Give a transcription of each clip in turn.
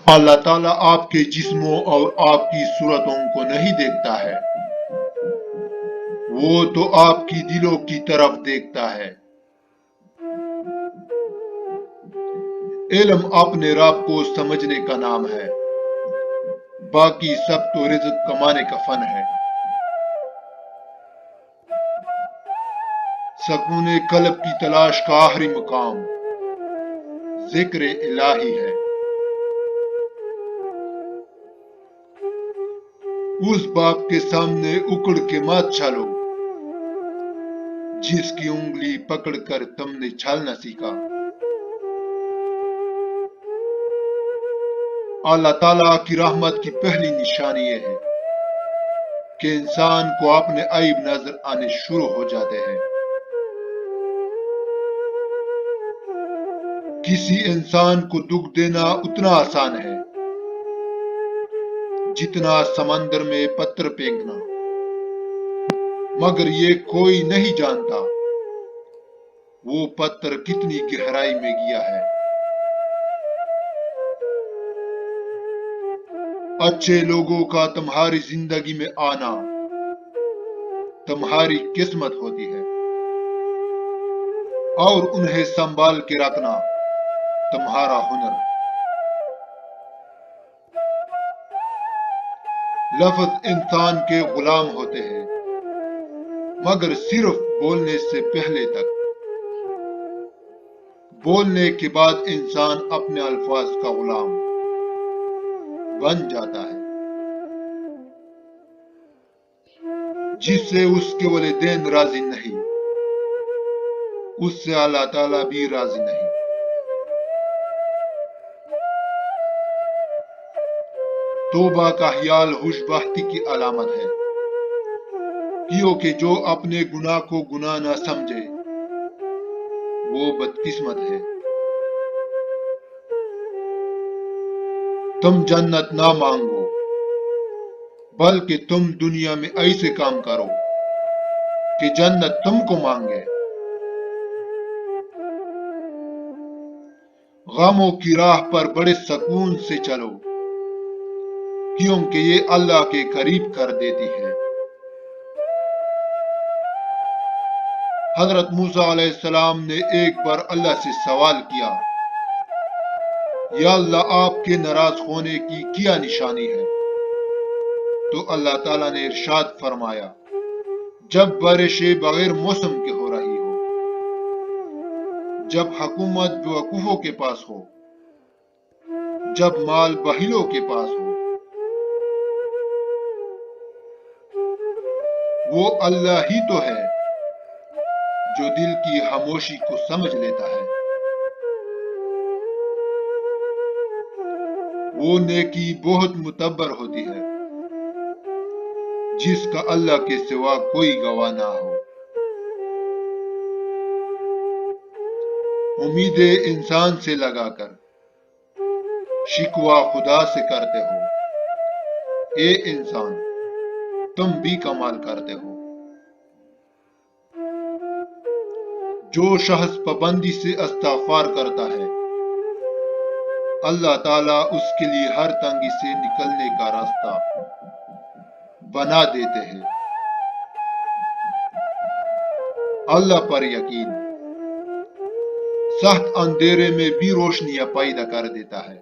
اللہ تعالیٰ آپ کے جسموں اور آپ کی صورتوں کو نہیں دیکھتا ہے، وہ تو آپ کی دلوں کی طرف دیکھتا ہے۔ علم اپنے رب کو سمجھنے کا نام ہے، باقی سب تو رزق کمانے کا فن ہے۔ سکون قلب کی تلاش کا آخری مقام ذکر الہی ہے۔ اس باپ کے سامنے اکڑ کے مت چلو جس کی انگلی پکڑ کر تم نے چلنا سیکھا۔ اللہ تعالیٰ کی رحمت کی پہلی نشانی یہ ہے کہ انسان کو اپنے عیب نظر آنے شروع ہو جاتے ہیں۔ کسی انسان کو دکھ دینا اتنا آسان ہے جتنا سمندر میں پتھر پھینکنا، مگر یہ کوئی نہیں جانتا وہ پتھر کتنی گہرائی میں گیا ہے۔ اچھے لوگوں کا تمہاری زندگی میں آنا تمہاری قسمت ہوتی ہے، اور انہیں سنبھال کے رکھنا تمہارا ہنر۔ لفظ انسان کے غلام ہوتے ہیں، مگر صرف بولنے سے پہلے تک۔ بولنے کے بعد انسان اپنے الفاظ کا غلام بن جاتا ہے، جس سے اس کے والدین راضی نہیں، اس سے اللہ تعالیٰ بھی راضی نہیں۔ توبہ کا خیال خوش بختی کی علامت ہے، کیونکہ جو اپنے گناہ کو گناہ نہ سمجھے وہ بدقسمت ہے۔ تم جنت نہ مانگو، بلکہ تم دنیا میں ایسے کام کرو کہ جنت تم کو مانگے۔ غموں کی راہ پر بڑے سکون سے چلو، کیونکہ یہ اللہ کے قریب کر دیتی ہے۔ حضرت موسیٰ علیہ السلام نے ایک بار اللہ سے سوال کیا، یا اللہ آپ کے ناراض ہونے کی کیا نشانی ہے؟ تو اللہ تعالیٰ نے ارشاد فرمایا، جب بارشیں بغیر موسم کے ہو رہی ہو، جب حکومت بیوقوفوں کے پاس ہو، جب مال بخیلوں کے پاس ہو، وہ اللہ ہی تو ہے جو دل کی خاموشی کو سمجھ لیتا ہے۔ وہ نیکی بہت معتبر ہوتی ہے جس کا اللہ کے سوا کوئی گواہ نہ ہو۔ امیدیں انسان سے لگا کر شکوہ خدا سے کرتے ہو، اے انسان تم بھی کمال کرتے ہو۔ جو شخص پابندی سے استغفار کرتا ہے، اللہ تعالیٰ اس کے لیے ہر تنگی سے نکلنے کا راستہ بنا دیتے ہیں۔ اللہ پر یقین سخت اندھیرے میں بھی روشنیاں پیدا کر دیتا ہے۔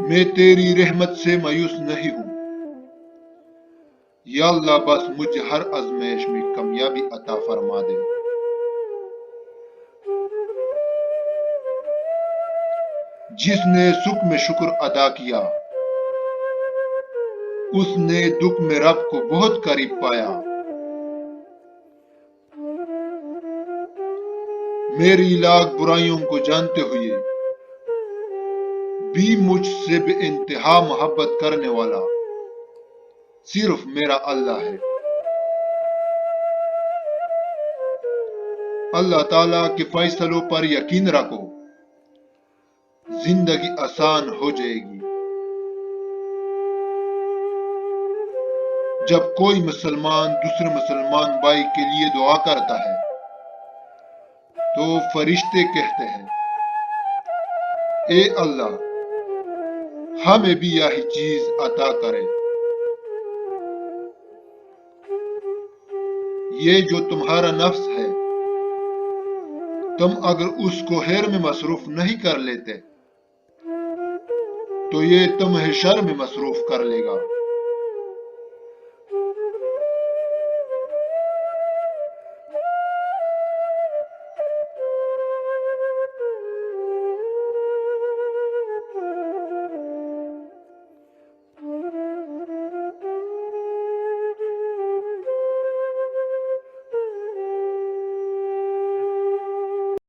میں تیری رحمت سے مایوس نہیں ہوں، یا اللہ بس مجھے ہر آزمائش میں کامیابی عطا فرما دے۔ جس نے سکھ میں شکر ادا کیا، اس نے دکھ میں رب کو بہت قریب پایا۔ میری لاکھ برائیوں کو جانتے ہوئے بھی مجھ سے بے انتہا محبت کرنے والا صرف میرا اللہ ہے۔ اللہ تعالیٰ کے فیصلوں پر یقین رکھو، زندگی آسان ہو جائے گی۔ جب کوئی مسلمان دوسرے مسلمان بھائی کے لیے دعا کرتا ہے تو فرشتے کہتے ہیں، اے اللہ ہمیں بھی یہی چیز عطا کرے۔ یہ جو تمہارا نفس ہے، تم اگر اس کو خیر میں مصروف نہیں کر لیتے تو یہ تمہیں شر میں مصروف کر لے گا۔